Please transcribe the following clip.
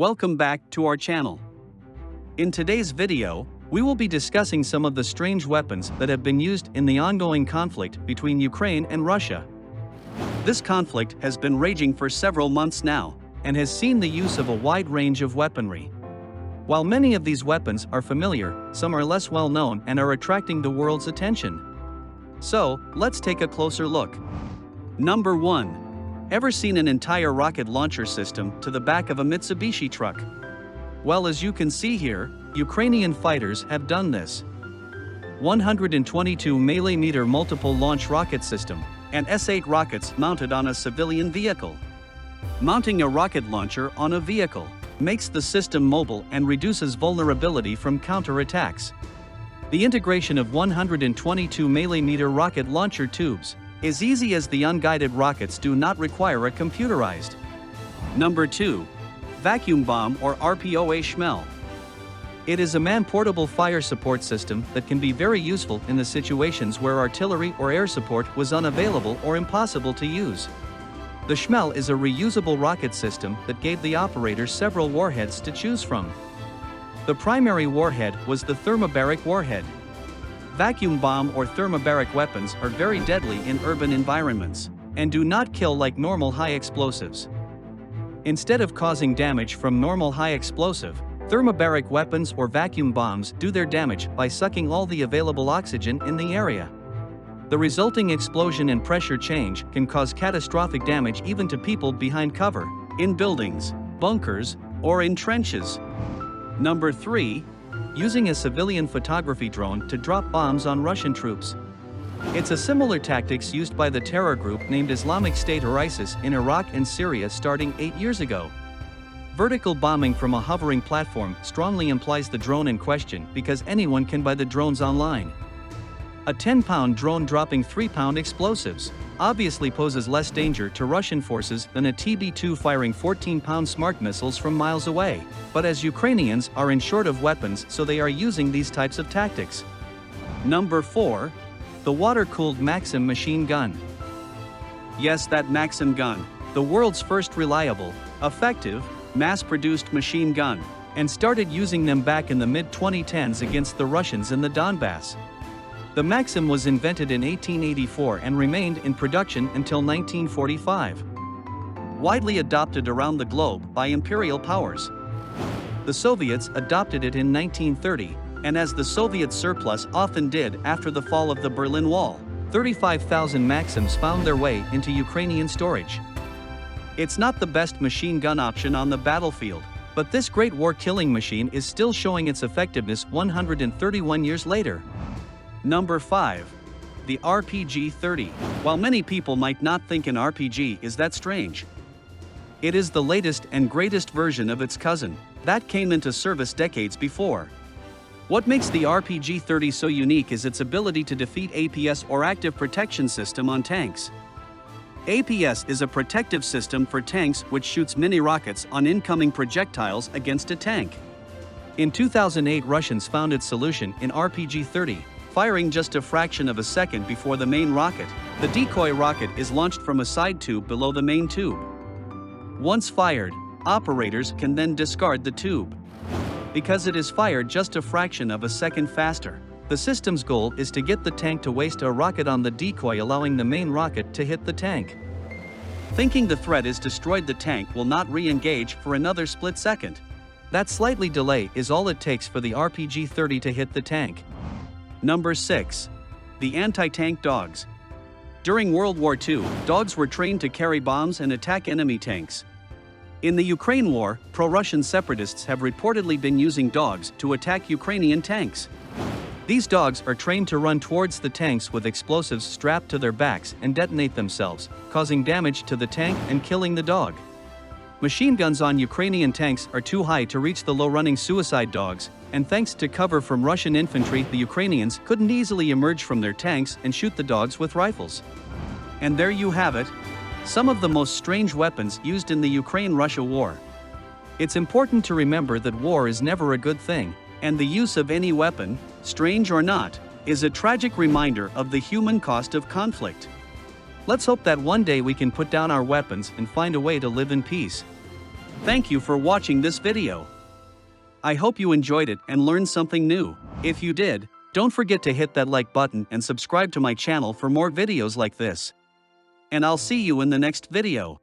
Welcome back to our channel. In today's video, we will be discussing some of the strange weapons that have been used in the ongoing conflict between Ukraine and Russia. This conflict has been raging for several months now, and has seen the use of a wide range of weaponry. While many of these weapons are familiar, some are less well known and are attracting the world's attention. So, let's take a closer look. Number 1. Ever seen an entire rocket launcher system to the back of a Mitsubishi truck? Well, as you can see here, Ukrainian fighters have done this. 122mm multiple launch rocket system, and S-8 rockets mounted on a civilian vehicle. Mounting a rocket launcher on a vehicle makes the system mobile and reduces vulnerability from counterattacks. The integration of 122mm rocket launcher tubes is easy, as the unguided rockets do not require a computerized. Number 2. Vacuum bomb or RPOA Schmel. It is a man-portable fire support system that can be very useful in the situations where artillery or air support was unavailable or impossible to use. The Schmel is a reusable rocket system that gave the operator several warheads to choose from. The primary warhead was the thermobaric warhead. Vacuum bomb or thermobaric weapons are very deadly in urban environments, and do not kill like normal high explosives. Instead of causing damage from normal high explosive, thermobaric weapons or vacuum bombs do their damage by sucking all the available oxygen in the area. The resulting explosion and pressure change can cause catastrophic damage even to people behind cover, in buildings, bunkers, or in trenches. Number 3. Using a civilian photography drone to drop bombs on Russian troops. It's a similar tactics used by the terror group named Islamic State or ISIS in Iraq and Syria starting 8 years ago. Vertical bombing from a hovering platform strongly implies the drone in question because anyone can buy the drones online. A 10-pound drone dropping 3-pound explosives obviously poses less danger to Russian forces than a TB2 firing 14-pound smart missiles from miles away, but as Ukrainians are in short of weapons, so they are using these types of tactics. Number 4. The water-cooled Maxim machine gun. Yes, that Maxim gun, the world's first reliable, effective, mass-produced machine gun, and started using them back in the mid-2010s against the Russians in the Donbass. The Maxim was invented in 1884 and remained in production until 1945. Widely adopted around the globe by imperial powers. The Soviets adopted it in 1930, and as the Soviet surplus often did after the fall of the Berlin Wall, 35,000 Maxims found their way into Ukrainian storage. It's not the best machine gun option on the battlefield, but this great war-killing machine is still showing its effectiveness 131 years later. Number 5. The RPG-30. While many people might not think an RPG is that strange, it is the latest and greatest version of its cousin that came into service decades before. What makes the RPG-30 so unique is its ability to defeat APS or Active Protection System on tanks. APS is a protective system for tanks which shoots mini-rockets on incoming projectiles against a tank. In 2008, Russians found its solution in RPG-30. Firing just a fraction of a second before the main rocket, the decoy rocket is launched from a side tube below the main tube. Once fired, operators can then discard the tube. Because it is fired just a fraction of a second faster, the system's goal is to get the tank to waste a rocket on the decoy, allowing the main rocket to hit the tank. Thinking the threat is destroyed, the tank will not re-engage for another split second. That slightly delay is all it takes for the RPG-30 to hit the tank. Number 6. The anti-tank dogs. During World War II, dogs were trained to carry bombs and attack enemy tanks. In the Ukraine war, pro-Russian separatists have reportedly been using dogs to attack Ukrainian tanks. These dogs are trained to run towards the tanks with explosives strapped to their backs and detonate themselves, causing damage to the tank and killing the dog. Machine guns on Ukrainian tanks are too high to reach the low-running suicide dogs, and thanks to cover from Russian infantry, the Ukrainians couldn't easily emerge from their tanks and shoot the dogs with rifles. And there you have it, some of the most strange weapons used in the Ukraine-Russia war. It's important to remember that war is never a good thing, and the use of any weapon, strange or not, is a tragic reminder of the human cost of conflict. Let's hope that one day we can put down our weapons and find a way to live in peace. Thank you for watching this video. I hope you enjoyed it and learned something new. If you did, don't forget to hit that like button and subscribe to my channel for more videos like this. And I'll see you in the next video.